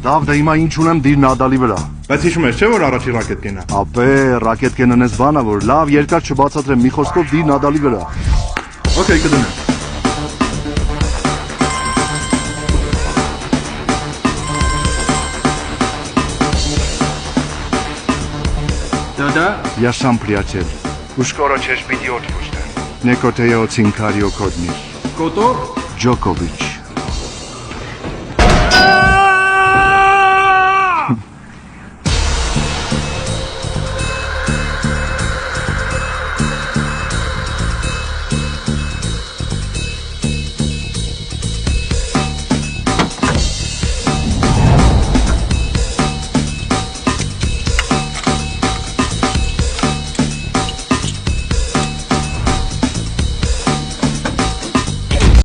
Դավ դե հիմա ինչ ունեմ դիր Նադալի վրա։ Բայց հիշում ես չէ՞ որ առաջի ռակետկենը։ Ապե, ռակետկենն էս բանա որ լավ երկար չբացատրեմ մի խոսքով դիր Նադալի վրա։ Okay, կդնեմ։ Да. Я сам приятель. Ускоро чеш пойдет пусто. Некотея оцинкарио кодмир. Կոտո։ Ջոկովիչ։